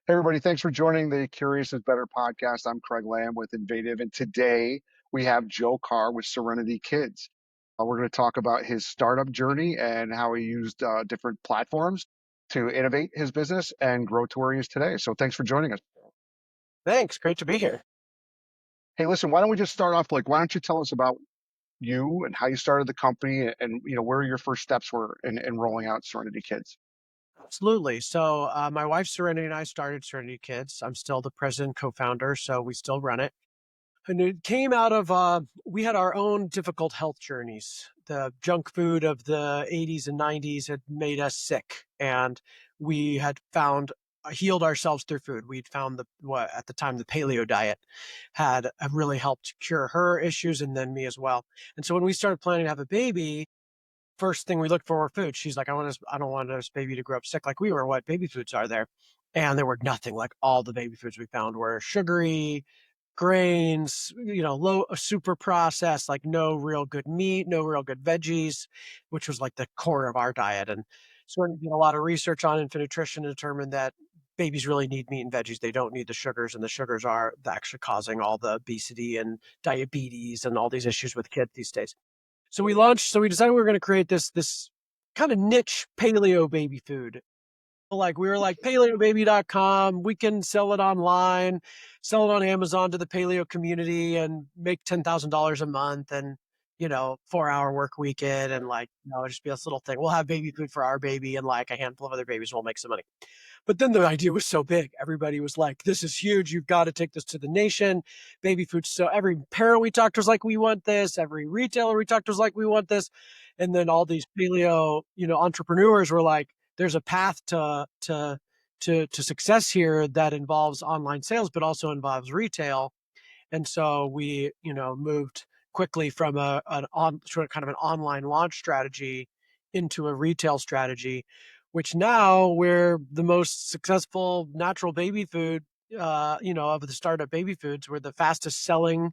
Hey, everybody. Thanks for joining the Curious is Better podcast. I'm Craig Lamb with Innovative, and today we have Joe Carr with Serenity Kids. We're going to talk about his startup journey and how he used different platforms to innovate his business and grow to where he is today. So thanks for joining us. Thanks. Great to be here. Hey, listen, why don't we just start off why don't you tell us about you and how you started the company and where your first steps were in rolling out Serenity Kids? Absolutely. So, my wife Serenity and I started Serenity Kids. I'm still the president, co-founder, so we still run it. And it came out of we had our own difficult health journeys. The junk food of the 80s and 90s had made us sick, and we had found healed ourselves through food. We'd found the what at the time the paleo diet had really helped cure her issues and then me as well. And so when we started planning to have a baby, first thing we looked for were food. She's like, I don't want this baby to grow up sick like we were. What baby foods are there? And there were nothing. Like all the baby foods we found were sugary, grains, low, super processed, like no real good meat, no real good veggies, which was like the core of our diet. And so we did a lot of research on infant nutrition to determine that babies really need meat and veggies. They don't need the sugars, and the sugars are actually causing all the obesity and diabetes and all these issues with kids these days. So we decided we were going to create this kind of niche paleo baby food. Like we were like paleobaby.com, we can sell it online, sell it on Amazon to the paleo community and make $10,000 a month and 4-hour work weekend and just be this little thing. We'll have baby food for our baby and like a handful of other babies, we'll make some money. But then the idea was so big. Everybody was like, this is huge. You've got to take this to the nation. Baby food. So every parent we talked to was like, we want this. Every retailer we talked to was like, we want this. And then all these paleo, entrepreneurs were like, there's a path to success here that involves online sales, but also involves retail. And so we, moved quickly from sort of kind of an online launch strategy into a retail strategy, which now we're the most successful natural baby food, of the startup baby foods. We're the fastest selling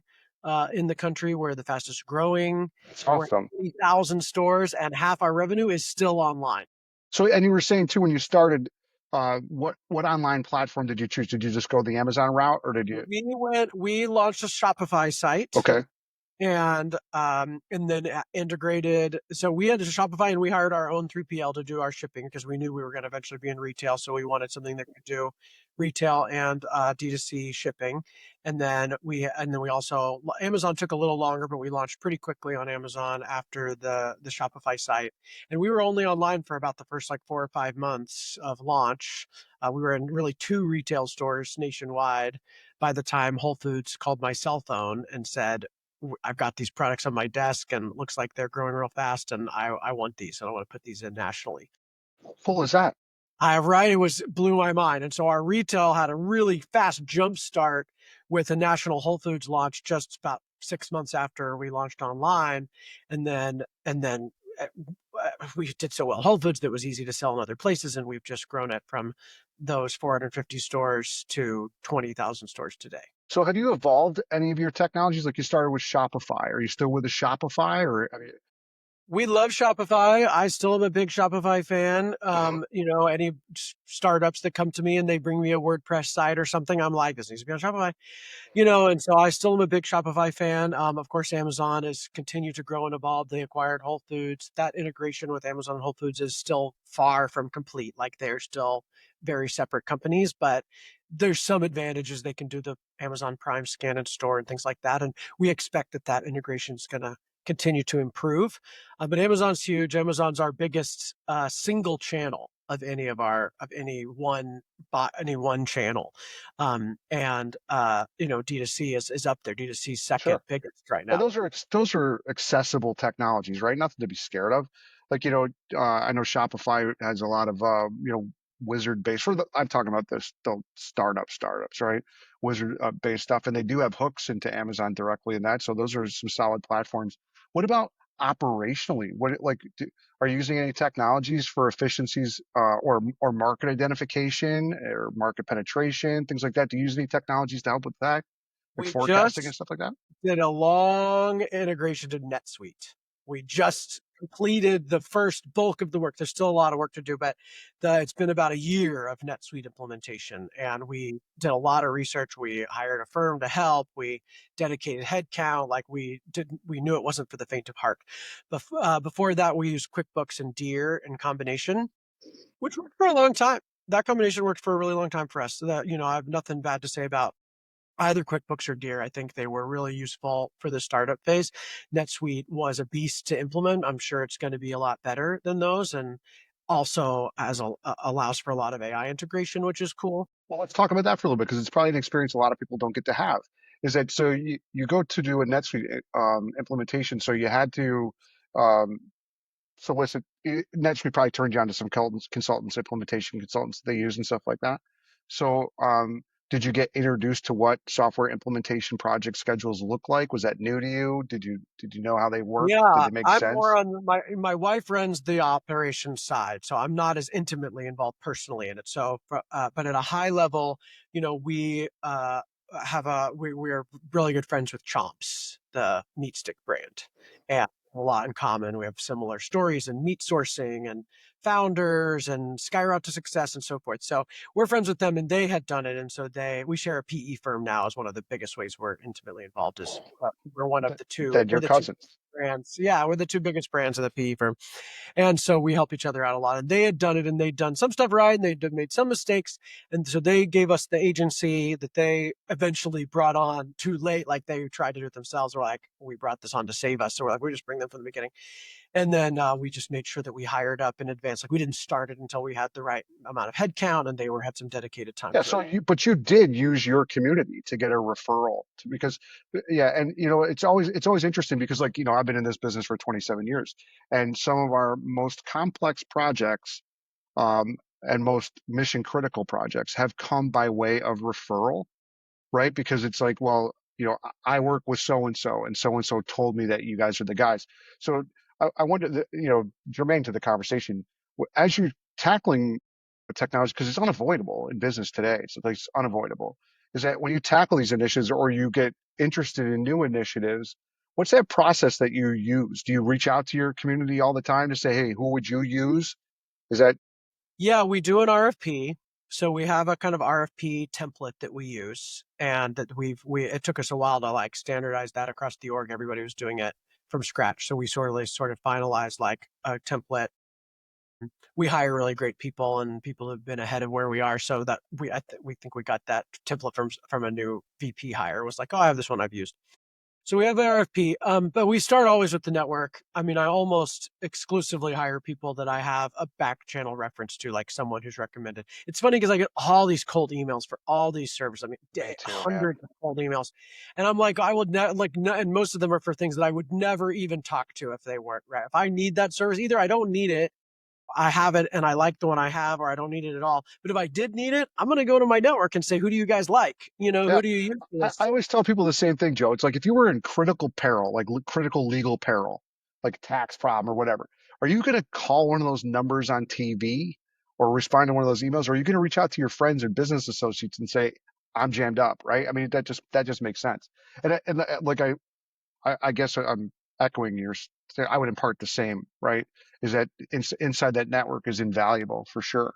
in the country. We're the fastest growing. It's We're in awesome. 80,000 stores, and half our revenue is still online. So, and you were saying too when you started, what online platform did you choose? Did you just go the Amazon route, or did you? We launched a Shopify site Okay. and then integrated. So we had a Shopify and we hired our own 3PL to do our shipping because we knew we were going to eventually be in retail. So we wanted something that could do retail and D2C shipping. And then we also, Amazon took a little longer, but we launched pretty quickly on Amazon after the Shopify site. And we were only online for about the first like 4 or 5 months of launch. We were in really 2 retail stores nationwide by the time Whole Foods called my cell phone and said, I've got these products on my desk and it looks like they're growing real fast and I want these and I want to put these in nationally. Full is that? Right. It was blew my mind. And so our retail had a really fast jump start with a national Whole Foods launch just about 6 months after we launched online. And then we did so well Whole Foods that was easy to sell in other places. And we've just grown it from those 450 stores to 20,000 stores today. So have you evolved any of your technologies? Like you started with Shopify. Are you still with the Shopify or I mean, We love Shopify. I still am a big Shopify fan. Any startups that come to me and they bring me a WordPress site or something, I'm like, this needs to be on Shopify. And so I still am a big Shopify fan. Of course, Amazon has continued to grow and evolve. They acquired Whole Foods. That integration with Amazon and Whole Foods is still far from complete. Like they're still very separate companies, but there's some advantages. They can do the Amazon Prime scan and store and things like that. And we expect that integration is going to continue to improve. But Amazon's huge. Amazon's our biggest single channel of any one channel. D2C is up there. D2C's second sure. biggest right And now. those are accessible technologies, right? Nothing to be scared of. I know Shopify has a lot of wizard based I'm talking about the startups, right? Wizard based stuff, and they do have hooks into Amazon directly in that. So those are some solid platforms. What about operationally? Are you using any technologies for efficiencies or market identification or market penetration, things like that? Do you use any technologies to help with that, like We forecasting and just stuff like that? did a long integration to NetSuite. We just completed the first bulk of the work. There's still a lot of work to do, but it's been about a year of NetSuite implementation, and we did a lot of research. We hired a firm to help. We dedicated headcount. Like we knew it wasn't for the faint of heart. Before that, we used QuickBooks and Deer in combination, which worked for a long time. That combination worked for a really long time for us. So that, I have nothing bad to say about either QuickBooks or Deer. I think they were really useful for the startup phase. NetSuite was a beast to implement. I'm sure it's going to be a lot better than those, and also allows for a lot of AI integration, which is cool. Well, let's talk about that for a little bit because it's probably an experience a lot of people don't get to have. Is that so? You go to do a NetSuite implementation, so you had to um, solicit. NetSuite probably turned you on to some consultants, implementation consultants they use and stuff like that. So, did you get introduced to what software implementation project schedules look like? Was that new to you? Did you know how they worked? Did Yeah, they make I'm more sense? on my wife runs the operations side, so I'm not as intimately involved personally in it. So, but at a high level, we we're really good friends with Chomps, the meat stick brand, and a lot in common. We have similar stories in meat sourcing and founders and Skyroute to Success and so forth. So we're friends with them, and they had done it, and so we share a PE firm now. Is one of the biggest ways we're intimately involved. Is we're one of Th- the two. Then We're your the two cousins. brands. Yeah, we're the two biggest brands of the PE firm. And so we help each other out a lot. And they had done it and they'd done some stuff right and they'd made some mistakes. And so they gave us the agency that they eventually brought on too late. Like they tried to do it themselves. We're like, we brought this on to save us. So we're like, we just bring them from the beginning. And then we just made sure that we hired up in advance. Like we didn't start it until we had the right amount of headcount and had some dedicated time Yeah, to it. so but you did use your community to get a referral because yeah, and it's always interesting because like, I've been in this business for 27 years and some of our most complex projects and most mission critical projects have come by way of referral, right? Because it's like, well, I work with so and so told me that you guys are the guys. So I wonder that, germane to the conversation, as you're tackling technology, because it's unavoidable in business today, so like it's unavoidable, is that when you tackle these initiatives or you get interested in new initiatives, what's that process that you use? Do you reach out to your community all the time to say, hey, who would you use? Is that Yeah, we do an RFP. So we have a kind of RFP template that we use, and that it took us a while to like standardize that across the org. Everybody was doing it from scratch. So we sort of finalized like a template. We hire really great people, and people have been ahead of where we are. So that we think we got that template from a new VP hire. It was like, oh, I have this one I've used. So we have an RFP, but we start always with the network. I mean, I almost exclusively hire people that I have a back channel reference to, like someone who's recommended. It's funny because I get all these cold emails for all these servers. I mean, me too, man? hundreds of cold emails, and I'm like, I would never and most of them are for things that I would never even talk to if they weren't right. If I need that service, either I don't need it, I have it and I like the one I have, or I don't need it at all. But if I did need it, I'm going to go to my network and say, who do you guys like? Yeah, Who do you use for I this? always tell people the same thing, Joe. It's like if you were in critical peril, like critical legal peril, like tax problem or whatever, are you going to call one of those numbers on TV or respond to one of those emails? Or are you going to reach out to your friends and business associates and say, I'm jammed up, right? I mean, that just makes sense. Like I guess I'm echoing yours. I would impart the same, right? Is that inside that network is invaluable for sure.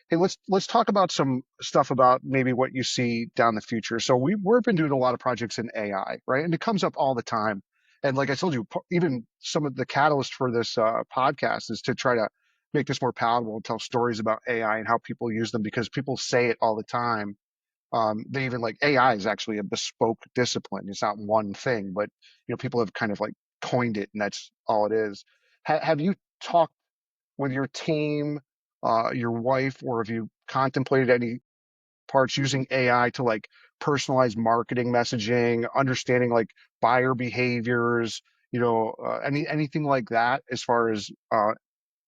Hey, let's talk about some stuff about maybe what you see down the future. So we've been doing a lot of projects in AI, right? And it comes up all the time. And like I told you, even some of the catalyst for this podcast is to try to make this more palatable and tell stories about AI and how people use them because people say it all the time. They even like AI is actually a bespoke discipline. It's not one thing, but people have kind of like coined it, and that's all it is. Have you talked with your team, your wife, or have you contemplated any parts using AI to like personalize marketing messaging, understanding like buyer behaviors, anything like that as far as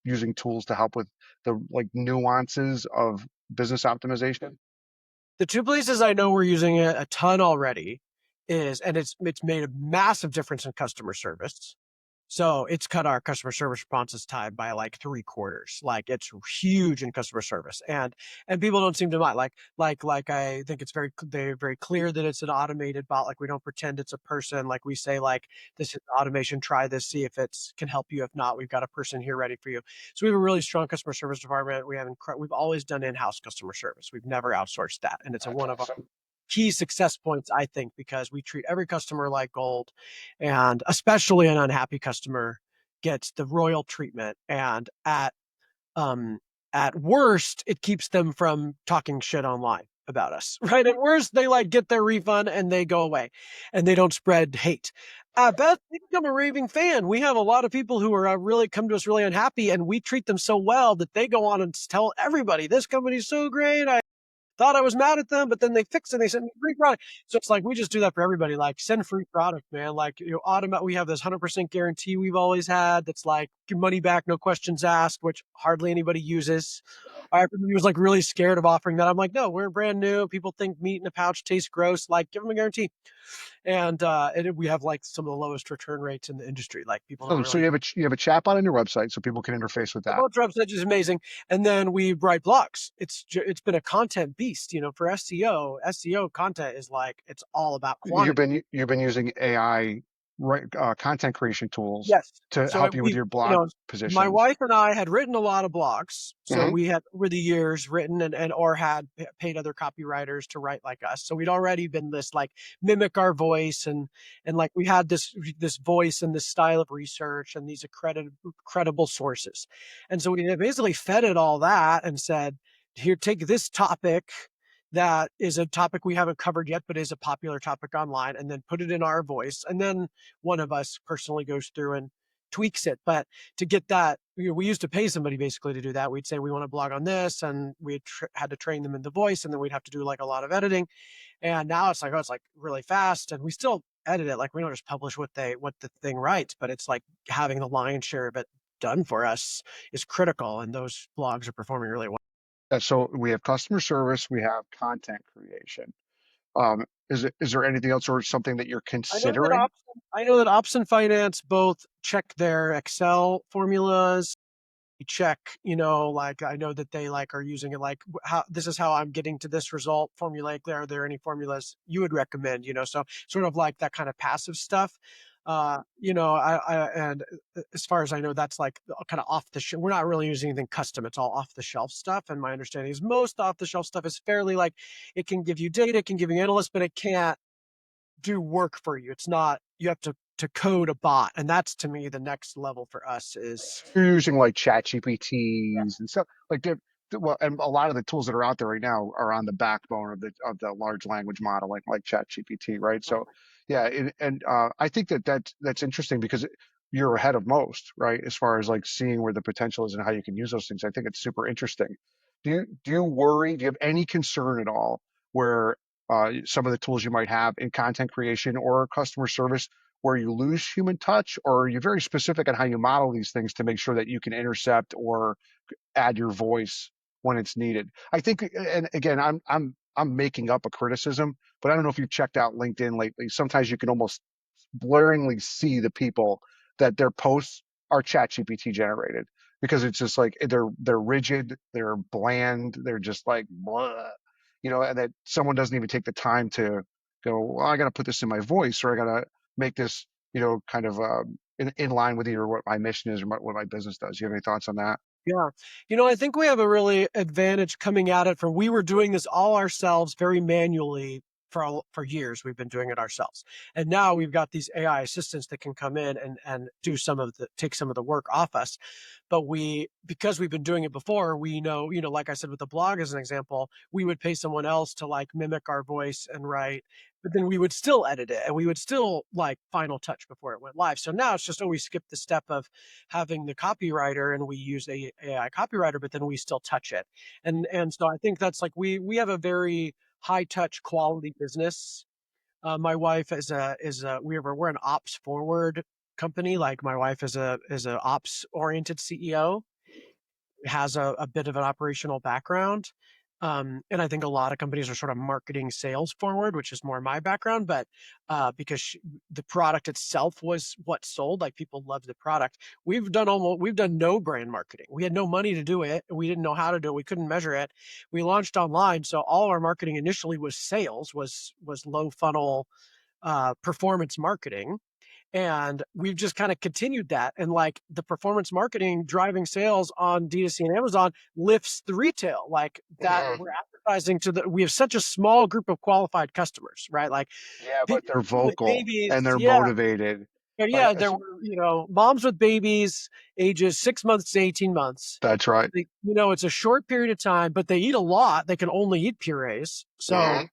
using tools to help with the like nuances of business optimization? The two places I know we're using it a ton already and it's made a massive difference in customer service. So it's cut our customer service responses time by like three quarters. Like it's huge in customer service, and people don't seem to mind. Like I think it's they're very clear that it's an automated bot. Like we don't pretend it's a person. Like we say like this is automation. Try this, see if it's can help you. If not, we've got a person here ready for you. So we have a really strong customer service department. We've always done in-house customer service. We've never outsourced that, and it's a That's one of our awesome. key success points, I think, because we treat every customer like gold, and especially an unhappy customer gets the royal treatment. And um, at worst, it keeps them from talking shit online about us, right? At worst, they like get their refund and they go away, and they don't spread hate. At best, they become a raving fan. We have a lot of people who are really come to us really unhappy, and we treat them so well that they go on and tell everybody, "This company's so great. I thought I was mad at them, but then they fixed it. They sent me free product." So it's like we just do that for everybody. Like send free product, man. Like we have this 100% guarantee we've always had. That's like give money back, no questions asked, which hardly anybody uses. Everybody was like really scared of offering that. I'm like, no, we're brand new. People think meat in a pouch tastes gross. Like give them a guarantee. And we have like some of the lowest return rates in the industry. Like people don't So really. you have a chatbot on your website so people can interface with The that. boat drop edge is amazing, and then we write blogs. It's been a content beast, for SEO. SEO content is like it's all about quantity. You've been using AI, right, content creation tools Yes. to So help you with we, your blog my positions. wife and I had written a lot of blogs. So Hmm. we had over the years written and or had paid other copywriters to write like us. So we'd already been this like mimic our voice and like we had this voice and this style of research and these credible sources. And so we basically fed it all that and said, here, take this topic that is a topic we haven't covered yet, but is a popular topic online, and then put it in our voice. And then one of us personally goes through and tweaks it. But to get that, we used to pay somebody basically to do that. We'd say we want to blog on this, and we had to train them in the voice, and then we'd have to do like a lot of editing. And now it's like, oh, it's like really fast, and we still edit it. Like we don't just publish what the thing writes, but it's like having the lion's share of it done for us is critical, and those blogs are performing really well. So we have customer service, we have content creation. Is there anything else or something that you're I know that considering? Ops and Finance both check their Excel formulas. Check, like I know that they like are using it like how this is how I'm getting to this result. Formulaic. Are there any formulas you would recommend? So sort of like that kind of passive stuff. And as far as I know, that's like kind of off the shelf. We're not really using anything custom. It's all off the shelf stuff. And my understanding is most off the shelf stuff is fairly like it can give you data, it can give you analysts, but it can't do work for you. It's not you have to code a bot, and that's to me the next level for us is You're using like chat GPTs and stuff like well, and a lot of the tools that are out there right now are on the backbone of the large language model, like chat GPT, right? So yeah, I think that's interesting because you're ahead of most, right? As far as like seeing where the potential is and how you can use those things. I think it's super interesting. Do you worry? Do you have any concern at all where some of the tools you might have in content creation or customer service where you lose human touch, or are you very specific on how you model these things to make sure that you can intercept or add your voice when it's needed? I think, and again, I'm making up a criticism, but I don't know if you've checked out LinkedIn lately. Sometimes you can almost blaringly see the people that their posts are chat GPT generated because it's just like they're rigid, they're bland, they're just like blah, and that someone doesn't even take the time to go, well, I got to put this in my voice, or I got to make this, kind of in line with either what my mission is or what my business does. You have any thoughts on that? Yeah. I think we have a really advantage coming at it from we were doing this all ourselves very manually for years. We've been doing it ourselves. And now we've got these AI assistants that can come in and do take some of the work off us. But because we've been doing it before, we know, like I said with the blog as an example, we would pay someone else to like mimic our voice and write, but then we would still edit it and we would still like final touch before it went live. So now it's just, oh, we skip the step of having the copywriter and we use a AI copywriter, but then we still touch it. And so I think that's like we have a very high touch quality business. My wife we're an ops forward company. Like my wife is a ops oriented CEO, has a bit of an operational background. And I think a lot of companies are sort of marketing sales forward, which is more my background, but because the product itself was what sold, like people love the product. We've done no brand marketing. We had no money to do it. We didn't know how to do it. We couldn't measure it. We launched online, so all our marketing initially was sales, was low funnel performance marketing, and we've just kind of continued that. And like the performance marketing driving sales on D2C and Amazon lifts the retail, like that Mhm. we're advertising to we have such a small group of qualified customers, right? Like Yeah, but people they're with vocal babies. and they're Yeah. motivated. Like Yeah. There were, moms with babies ages 6 months to 18 months. that's right. It's a short period of time, but they eat a lot. They can only eat purees. So Mhm.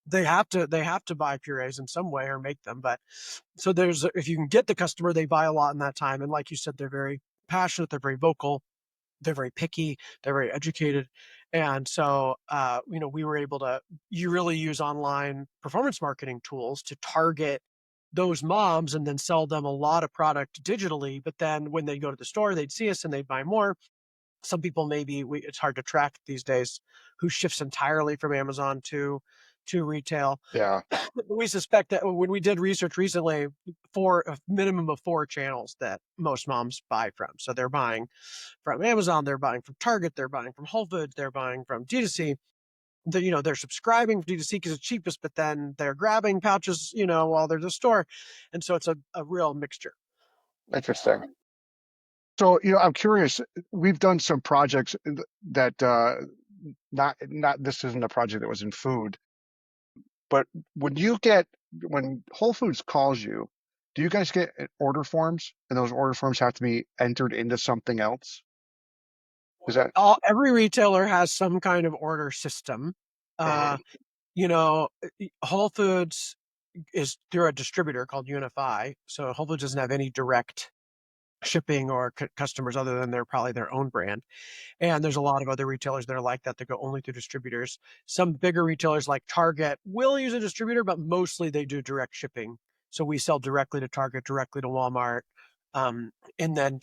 they have to buy purees in some way or make them. But so there's if you can get the customer, they buy a lot in that time. And like you said, they're very passionate, they're very vocal, they're very picky, they're very educated. And so we were able to you really use online performance marketing tools to target those moms and then sell them a lot of product digitally. But then when they go to the store, they'd see us and they'd buy more. Some people maybe it's hard to track these days who shifts entirely from Amazon to retail. Yeah. We suspect that when we did research recently, for a minimum of four channels that most moms buy from. So they're buying from Amazon, they're buying from Target, they're buying from Whole Foods, they're buying from D2C. They're subscribing to D2C because it's cheapest, but then they're grabbing pouches, while they're at the store. And so it's a real mixture. Interesting. So, I'm curious. We've done some projects that not this isn't a project that was in food, but when Whole Foods calls you, do you guys get order forms, and those order forms have to be entered into something else? Is that? Every retailer has some kind of order system. Uh, Mhm. Whole Foods is through a distributor called Unify. So Whole Foods doesn't have any direct shipping or customers other than they're probably their own brand. And there's a lot of other retailers that are like that go only through distributors. Some bigger retailers like Target will use a distributor, but mostly they do direct shipping. So we sell directly to Target, directly to Walmart. Um, and then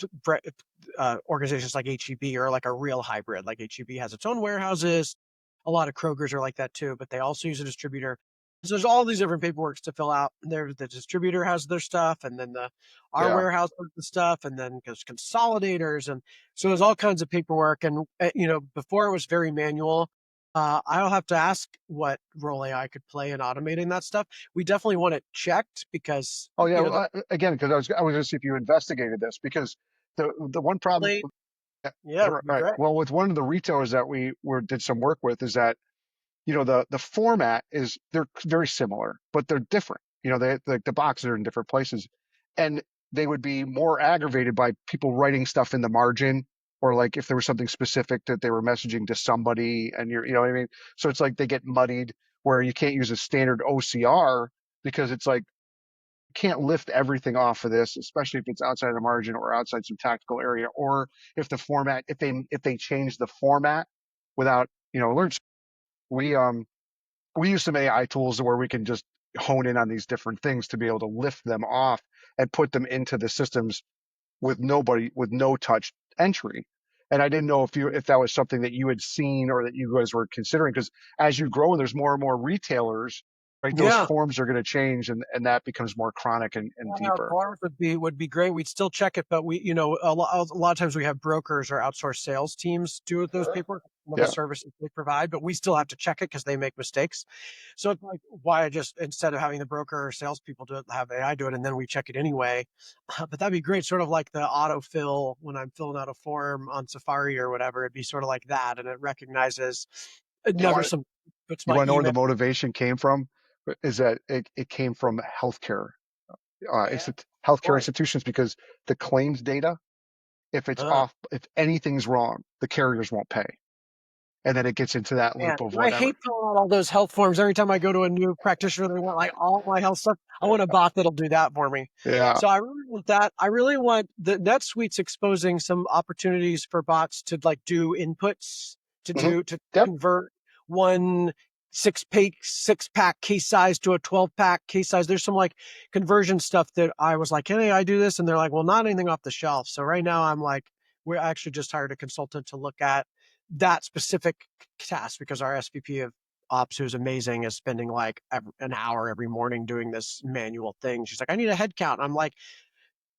organizations like HEB are like a real hybrid. Like HEB has its own warehouses. A lot of Kroger's are like that too, but they also use a distributor. So there's all these different paperworks to fill out. There, the distributor has their stuff, and then our Yeah. warehouse has the stuff, and then there's consolidators, and so there's all kinds of paperwork. And before it was very manual. I'll have to ask what role AI could play in automating that stuff. We definitely want it checked because Oh yeah. the Again, because I was going to see if you investigated this because the one problem. really, Yeah, yeah, it right. would be Right. great. Well, with one of the retailers that we did some work with is that the format is they're very similar, but they're different. They like the boxes are in different places, and they would be more aggravated by people writing stuff in the margin, or like if there was something specific that they were messaging to somebody, and you know what I mean. So it's like they get muddied where you can't use a standard OCR because it's like you can't lift everything off of this, especially if it's outside of the margin or outside some tactical area, or if the format if they change the format without alerts. We use some AI tools where we can just hone in on these different things to be able to lift them off and put them into the systems with no touch entry. And I didn't know if that was something that you had seen or that you guys were considering, because as you grow and there's more and more retailers, right, those Yeah. forms are going to change, and that becomes more chronic and Yeah, deeper. forms would be great. We'd still check it, but a lot of times we have brokers or outsourced sales teams do those Sure. paperwork, some of the Yeah. services they provide, but we still have to check it because they make mistakes. So it's like why I just instead of having the broker or salespeople do it, have AI do it, and then we check it anyway. But that'd be great, sort of like the autofill when I'm filling out a form on Safari or whatever. It'd be sort of like that, and it recognizes it You never want some puts you my want to know where the email. motivation came from? Is that it came from healthcare, Yeah, healthcare point. institutions, because the claims data, if it's Uh, off, if anything's wrong, the carriers won't pay. And then it gets into that Man, loop of I whatever. hate filling out all those health forms every time I go to a new practitioner. They want like all my health stuff. I want a bot that'll do that for me. Yeah. So I really want that. I really want the NetSuite's exposing some opportunities for bots to like do inputs Hmm. to Yep. convert one six pack case size to a 12-pack case size. There's some like conversion stuff that I was like, hey, I do this, and they're like, well, not anything off the shelf. So right now I'm like, we actually just hired a consultant to look at that specific task because our SVP of ops, who's amazing, is spending like an hour every morning doing this manual thing. She's like, I need a head count. I'm like,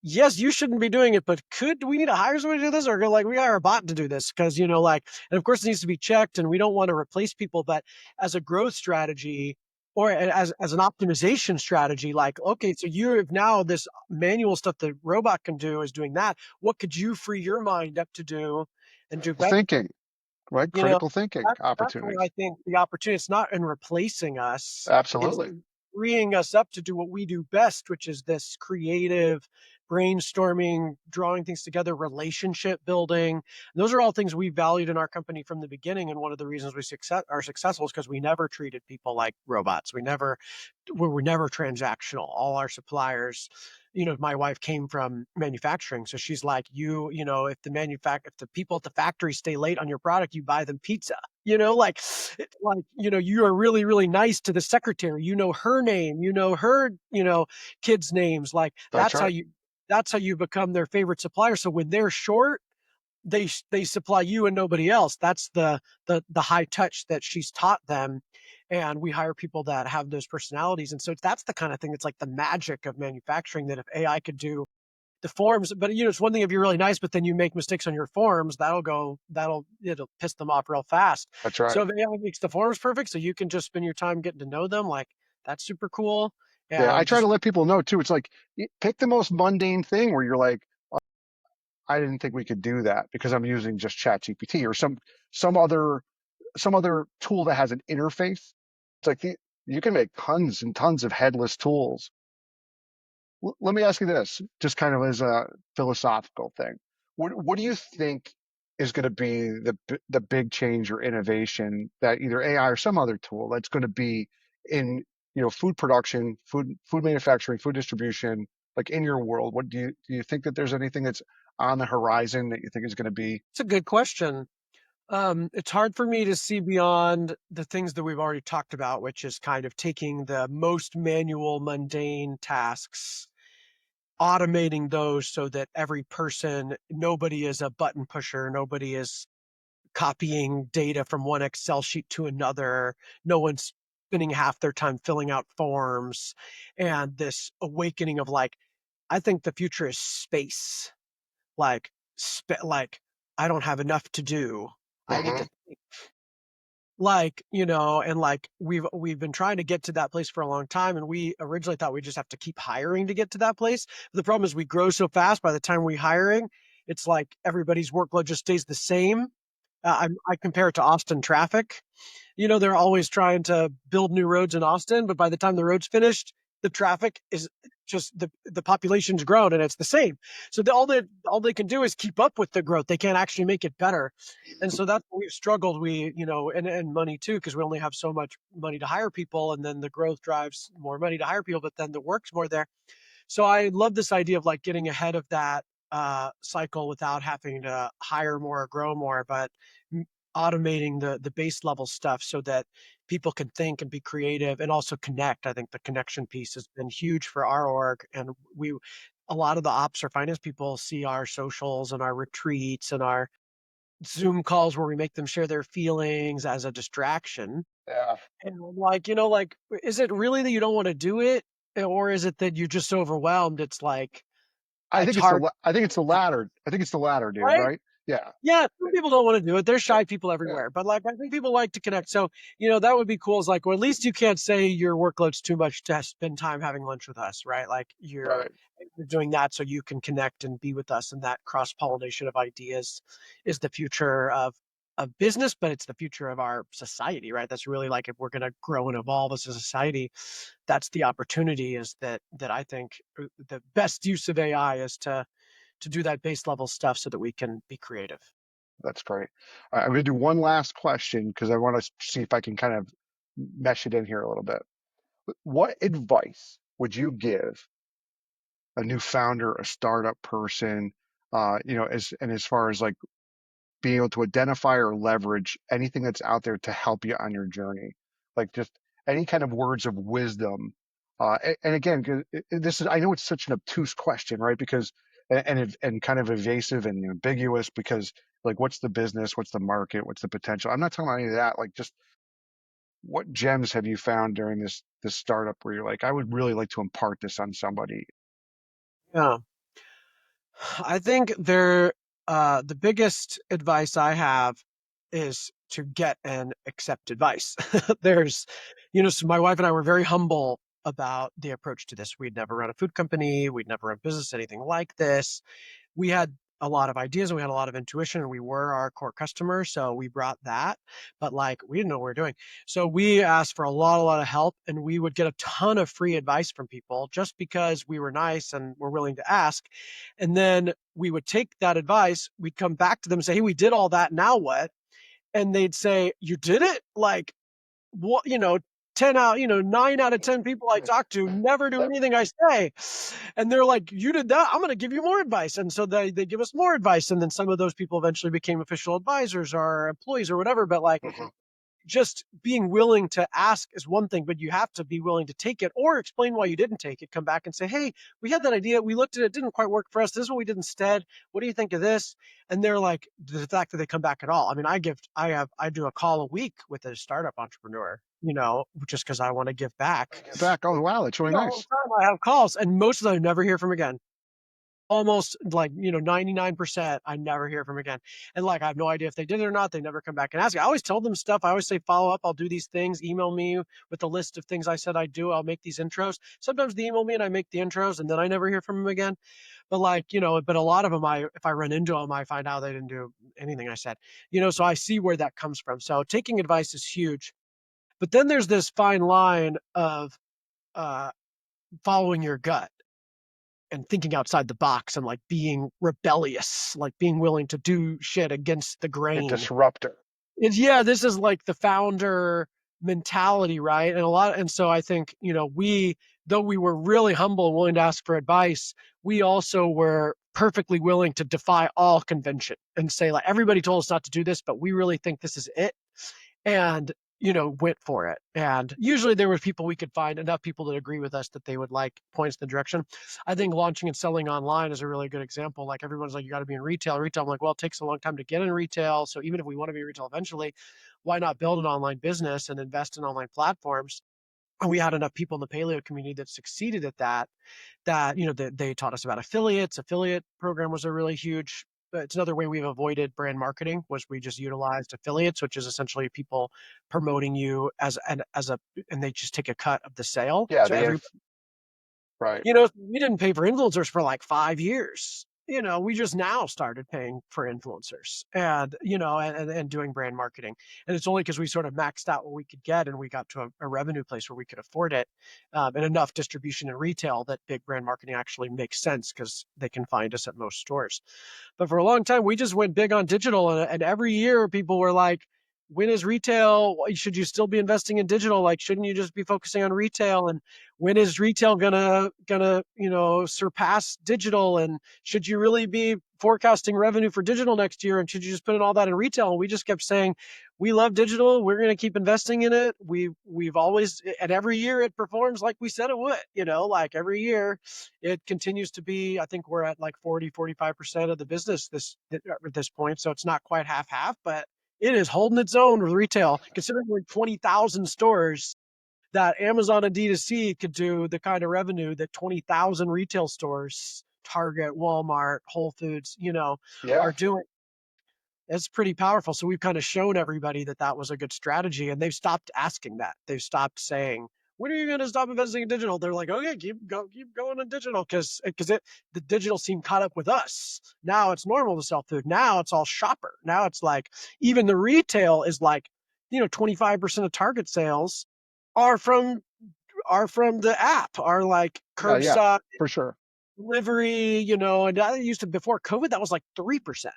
yes, you shouldn't be doing it, but could we need to hire somebody to do this, or like we hire a bot to do this? Because like, and of course it needs to be checked, and we don't want to replace people. But as a growth strategy, or as an optimization strategy, like, okay, so you have now this manual stuff the robot can do is doing that. What could you free your mind up to do and do better? Thinking, right? You know, Critical thinking that's where I opportunities. think the opportunity, it's not in replacing us, it's Absolutely. freeing us up to do what we do best, which is this creative brainstorming, drawing things together, relationship building. And those are all things we valued in our company from the beginning. And one of the reasons we are successful is because we never treated people like robots. We were never transactional. All our suppliers, my wife came from manufacturing, so she's like, if the people at the factory stay late on your product, you buy them pizza. You are really, really nice to the secretary. You know her name. You know her, kids' names. Like That's right. that's how you become their favorite supplier. So when they're short, they supply you and nobody else. That's the high touch that she's taught them, and we hire people that have those personalities. And so that's the kind of thing that's like the magic of manufacturing, that if AI could do the forms, but it's one thing if you're really nice, but then you make mistakes on your forms, it'll piss them off real fast. That's So right. if AI makes the forms perfect, so you can just spend your time getting to know them, like that's super cool. Yeah, I And try to just let people know too. It's like pick the most mundane thing where you're like, I didn't think we could do that because I'm using just ChatGPT or some other some other tool that has an interface. It's like you can make tons and tons of headless tools. Let me ask you this, just kind of as a philosophical thing. What do you think is going to be the big change or innovation that either AI or some other tool that's going to be in food production, food manufacturing, food distribution, like in your world? What do you think that there's anything that's on the horizon that you think is going to be? it's a good question. It's hard for me to see beyond the things that we've already talked about, which is kind of taking the most manual, mundane tasks, automating those so that nobody is a button pusher, nobody is copying data from one Excel sheet to another, no one's spending half their time filling out forms, and this awakening of like, I think the future is space. Like, like I don't have enough to do. I need Hmm. to and like we've been trying to get to that place for a long time, and we originally thought we just have to keep hiring to get to that place. But the problem is we grow so fast, by the time we hiring, it's like everybody's workload just stays the same. I compare it to Austin traffic. They're always trying to build new roads in Austin, but by the time the road's finished, the traffic is just the population's grown and it's the same. So all they can do is keep up with the growth. They can't actually make it better. And so that's where we've struggled. And money too, because we only have so much money to hire people, and then the growth drives more money to hire people, but then the work's more there. So I love this idea of like getting ahead of that cycle without having to hire more or grow more, but automating the base level stuff so that people can think and be creative and also connect. I think the connection piece has been huge for our org, and a lot of the ops or finance people see our socials and our retreats and our Zoom calls where we make them share their feelings as a distraction. Yeah. And I'm like, is it really that you don't want to do it? Or is it that you're just so overwhelmed? It's like, it's hard, I think it's the latter. I think it's the latter, dude, right? right? Yeah. Yeah, some people don't wanna do it. There's shy people everywhere, but, like, I think people like to connect. So, that would be cool. Is like, well, at least you can't say your workload's too much to spend time having lunch with us, right? Like, Right. you're doing that so you can connect and be with us, and that cross-pollination of ideas is the future of business, but it's the future of our society, right? That's really like, if we're gonna grow and evolve as a society, that's the opportunity, is that I think, the best use of AI is to do that base level stuff so that we can be creative. That's great. All right, I'm going to do one last question because I want to see if I can kind of mesh it in here a little bit. What advice would you give a new founder, a startup person, as far as like being able to identify or leverage anything that's out there to help you on your journey, like just any kind of words of wisdom. And again, 'cause this is, I know it's such an obtuse question, right? Because and kind of evasive and ambiguous because like what's the business, what's the market, what's the potential? I'm not talking about any of that. Like just what gems have you found during this startup where you're like, I would really like to impart this on somebody? Yeah. I think the biggest advice I have is to get and accept advice. There's, so my wife and I were very humble about the approach to this. We'd never run a food company, we'd never run business, anything like this. We had a lot of ideas and we had a lot of intuition and we were our core customer. So we brought that, but like we didn't know what we were doing. So we asked for a lot of help and we would get a ton of free advice from people just because we were nice and were willing to ask. And then we would take that advice, we'd come back to them and say, hey, we did all that. Now what? And they'd say, you did it? Like, what, 10 out, 9 out of 10 people I talk to never do anything I say. And they're like, you did that. I'm going to give you more advice. And so they give us more advice. And then some of those people eventually became official advisors or employees or whatever. But like, just being willing to ask is one thing, but you have to be willing to take it or explain why you didn't take it. Come back and say, hey, we had that idea. We looked at it, it didn't quite work for us. This is what we did instead. What do you think of this? And they're like, the fact that they come back at all. I mean, I do a call a week with a startup entrepreneur, just because I want to give back. Back. Oh wow, that's really The whole nice. time I have calls, and most of them I never hear from again. Almost like, 99%, I never hear from again. And like, I have no idea if they did it or not. They never come back and ask. I always tell them stuff. I always say, follow up. I'll do these things. Email me with a list of things I said I'd do. I'll make these intros. Sometimes they email me and I make the intros and then I never hear from them again. But like, but a lot of them, if I run into them, I find out they didn't do anything I said, so I see where that comes from. So taking advice is huge. But then there's this fine line of uh, following your gut and thinking outside the box and like being rebellious, like being willing to do shit against the A grain. disruptor. Yeah, this is like the founder mentality, right? And so I think, though we were really humble and willing to ask for advice, we also were perfectly willing to defy all convention and say, like, everybody told us not to do this, but we really think this is it. And went for it. And usually there were people, we could find enough people that agree with us that they would like points in the direction. I think launching and selling online is a really good example. Like everyone's like, you got to be in retail. I'm like, well, it takes a long time to get in retail. So even if we want to be in retail eventually, why not build an online business and invest in online platforms? And we had enough people in the paleo community that succeeded at that they taught us about affiliates. Affiliate program was a really huge, it's another way we've avoided brand marketing, was we just utilized affiliates, which is essentially people promoting you and they just take a cut of the sale. Yeah, So they every have right. we didn't pay for influencers for like 5 years. We just now started paying for influencers and doing brand marketing. And it's only because we sort of maxed out what we could get and we got to a revenue place where we could afford it, and enough distribution in retail that big brand marketing actually makes sense because they can find us at most stores. But for a long time, we just went big on digital. And every year people were like, when is retail? Should you still be investing in digital? Like, shouldn't you just be focusing on retail? And when is retail gonna surpass digital? And should you really be forecasting revenue for digital next year? And should you just put in all that in retail? And we just kept saying, we love digital. We're gonna keep investing in it. We've always, and every year it performs like we said it would. Like every year it continues to be. I think we're at like 45% of the business at this point. So it's not quite half, but it is holding its own with retail, considering we're 20,000 stores. That Amazon and D2C could do the kind of revenue that 20,000 retail stores, Target, Walmart, Whole Foods, Yeah. are doing. It's pretty powerful. So we've kind of shown everybody that that was a good strategy, and they've stopped asking that. They've stopped saying, "When are you going to stop investing in digital?" They're like, "Okay, keep going in digital," because the digital scene caught up with us. Now it's normal to sell food. Now it's all shopper. Now it's like even the retail is like, 25% of Target sales are from the app, are like Yeah, curbside for sure. delivery, and that used to, before COVID, that was like 3%.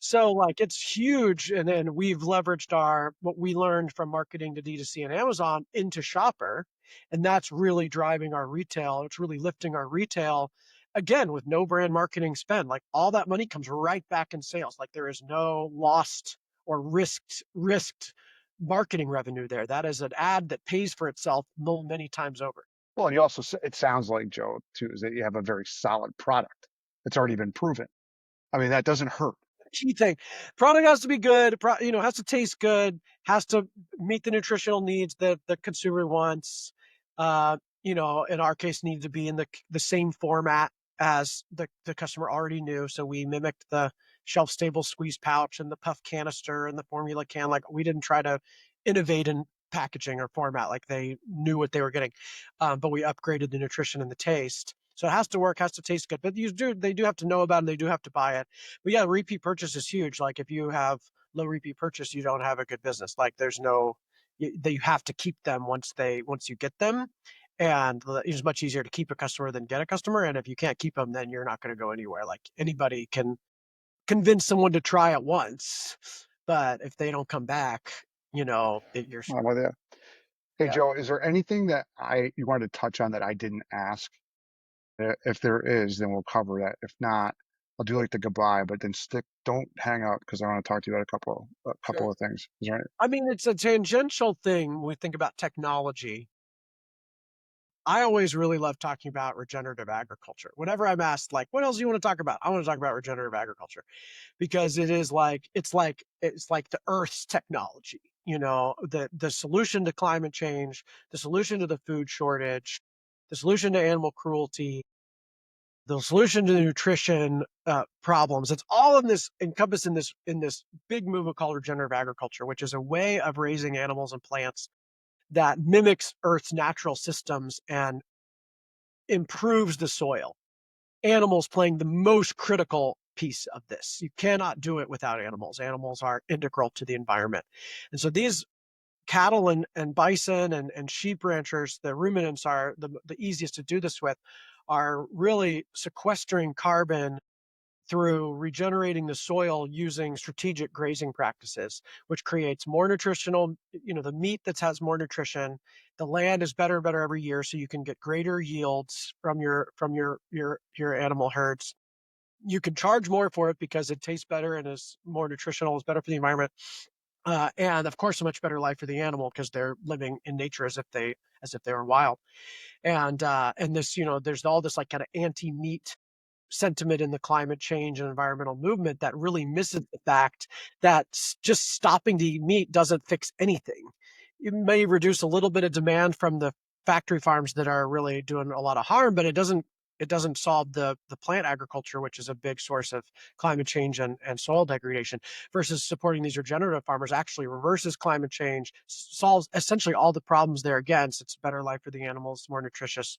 So like it's huge. And then we've leveraged what we learned from marketing to D2C and Amazon into shopper. And that's really driving our retail. It's really lifting our retail again with no brand marketing spend. Like all that money comes right back in sales. Like there is no lost or risked marketing revenue there. That is an ad that pays for itself many times over. Well, and you also, it sounds like, Joe, too, is that you have a very solid product. It's already been proven. I mean, that doesn't hurt. Key thing. Product has to be good, has to taste good, has to meet the nutritional needs that the consumer wants. In our case, needs to be in the same format as the customer already knew. So we mimicked the shelf stable squeeze pouch and the puff canister and the formula can. Like we didn't try to innovate in packaging or format, like they knew what they were getting. But we upgraded the nutrition and the taste. So it has to work, has to taste good. But they do have to know about it and they do have to buy it. But yeah, repeat purchase is huge. Like if you have low repeat purchase, you don't have a good business. Like there's no, you have to keep them once you get them, and it's much easier to keep a customer than get a customer. And if you can't keep them, then you're not going to go anywhere. Like anybody can convince someone to try it once, but if they don't come back, you're I'm screwed. with you. Hey, Yeah, Joe, is there anything that you wanted to touch on that I didn't ask? If there is, then we'll cover that. If not, I'll do like the goodbye, but then don't hang up because I want to talk to you about a couple sure. of things. Is there any, I mean, it's a tangential thing when we think about technology. I always really love talking about regenerative agriculture. Whenever I'm asked, like, what else do you want to talk about? I want to talk about regenerative agriculture because it's like the Earth's technology. The solution to climate change, the solution to the food shortage, the solution to animal cruelty, the solution to the nutrition problems. It's all in this encompassed in this big movement called regenerative agriculture, which is a way of raising animals and plants that mimics Earth's natural systems and improves the soil. Animals playing the most critical piece of this. You cannot do it without animals. Animals are integral to the environment. And so these cattle and bison and sheep ranchers, the ruminants are the easiest to do this with, are really sequestering carbon through regenerating the soil using strategic grazing practices, which creates more nutritional, the meat that has more nutrition. The land is better and better every year, so you can get greater yields from your animal herds. You can charge more for it because it tastes better and is more nutritional, is better for the environment. And of course, a much better life for the animal because they're living in nature as if they were wild. And this, there's all this like kind of anti-meat sentiment in the climate change and environmental movement that really misses the fact that just stopping to eat meat doesn't fix anything. It may reduce a little bit of demand from the factory farms that are really doing a lot of harm, but it doesn't solve the plant agriculture, which is a big source of climate change and soil degradation, versus supporting these regenerative farmers actually reverses climate change, solves essentially all the problems they're against. It's a better life for the animals, more nutritious,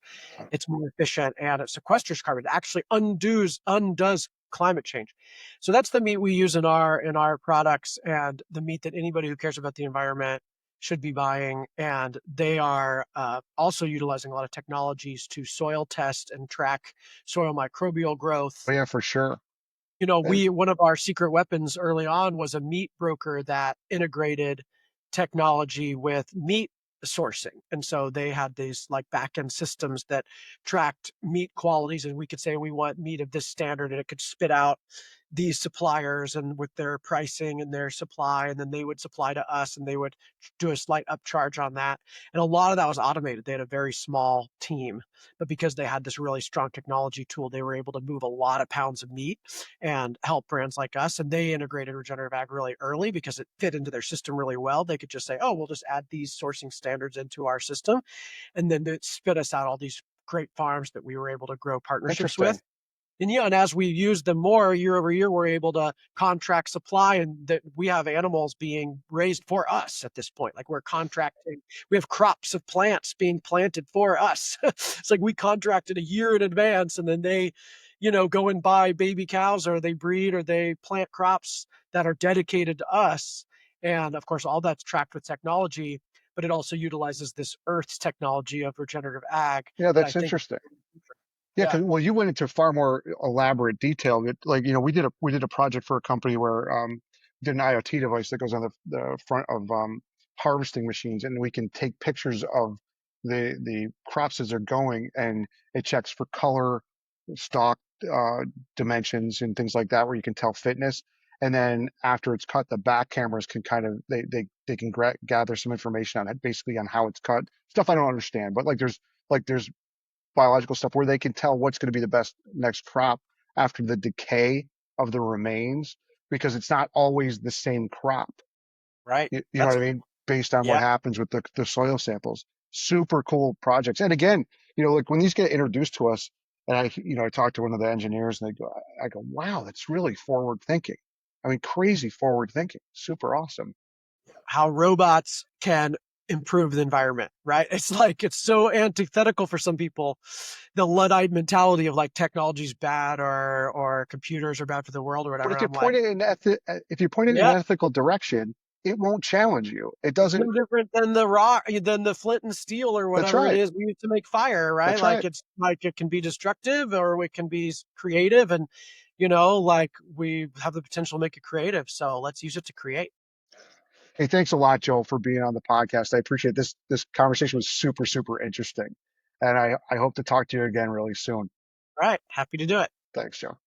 it's more efficient, and it sequesters carbon. It actually undoes climate change. So that's the meat we use in our products, and the meat that anybody who cares about the environment should be buying. And they are also utilizing a lot of technologies to soil test and track soil microbial oh growth. yeah, for sure. And We one of our secret weapons early on was a meat broker that integrated technology with meat sourcing. And so they had these like back end systems that tracked meat qualities, and we could say we want meat of this standard, and it could spit out these suppliers and with their pricing and their supply, and then they would supply to us and they would do a slight upcharge on that. And a lot of that was automated. They had a very small team, but because they had this really strong technology tool, they were able to move a lot of pounds of meat and help brands like us. And they integrated regenerative ag really early because it fit into their system really well. They could just say, oh, we'll just add these sourcing standards into our system. And then it spit us out all these great farms that we were able to grow partnerships interesting. with. And as we use them more year over year, we're able to contract supply, and that we have animals being raised for us at this point. Like we're contracting, we have crops of plants being planted for us. It's like we contracted a year in advance, and then they, go and buy baby cows, or they breed, or they plant crops that are dedicated to us. And of course, all that's tracked with technology, but it also utilizes this Earth's technology of regenerative ag Yeah, that I that's think, interesting. Yeah, yeah, because well, you went into far more elaborate detail. Like, we did a project for a company where we did an IoT device that goes on the front of harvesting machines, and we can take pictures of the crops as they're going, and it checks for color, stalk uh, dimensions, and things like that, where you can tell fitness. And then after it's cut, the back cameras can kind of they can gather some information on it, basically on how it's cut. Stuff I don't understand, but like there's biological stuff where they can tell what's going to be the best next crop after the decay of the remains because it's not always the same crop. Right. You know what That's I mean? Based on what yeah. happens with the soil samples. Super cool projects. And again, like when these get introduced to us, and I talk to one of the engineers and I go, wow, that's really forward thinking. I mean, crazy forward thinking. Super awesome. How robots can improve the environment, right? It's like it's so antithetical for some people, the Luddite mentality of like technology's bad or computers are bad for the world or But whatever. if you I'm like, point it in if you point it in an yeah, ethical direction, it won't challenge you. It it's doesn't. no different than the rock, than the flint and steel or That's whatever it right. is we use to make fire, right? That's Like right. it's like it can be destructive or it can be creative, and like we have the potential to make it creative. So let's use it to create. Hey, thanks a lot, Joel, for being on the podcast. I appreciate this. This conversation was super, super interesting. And I hope to talk to you again really soon. All right, happy to do it. Thanks, Joe.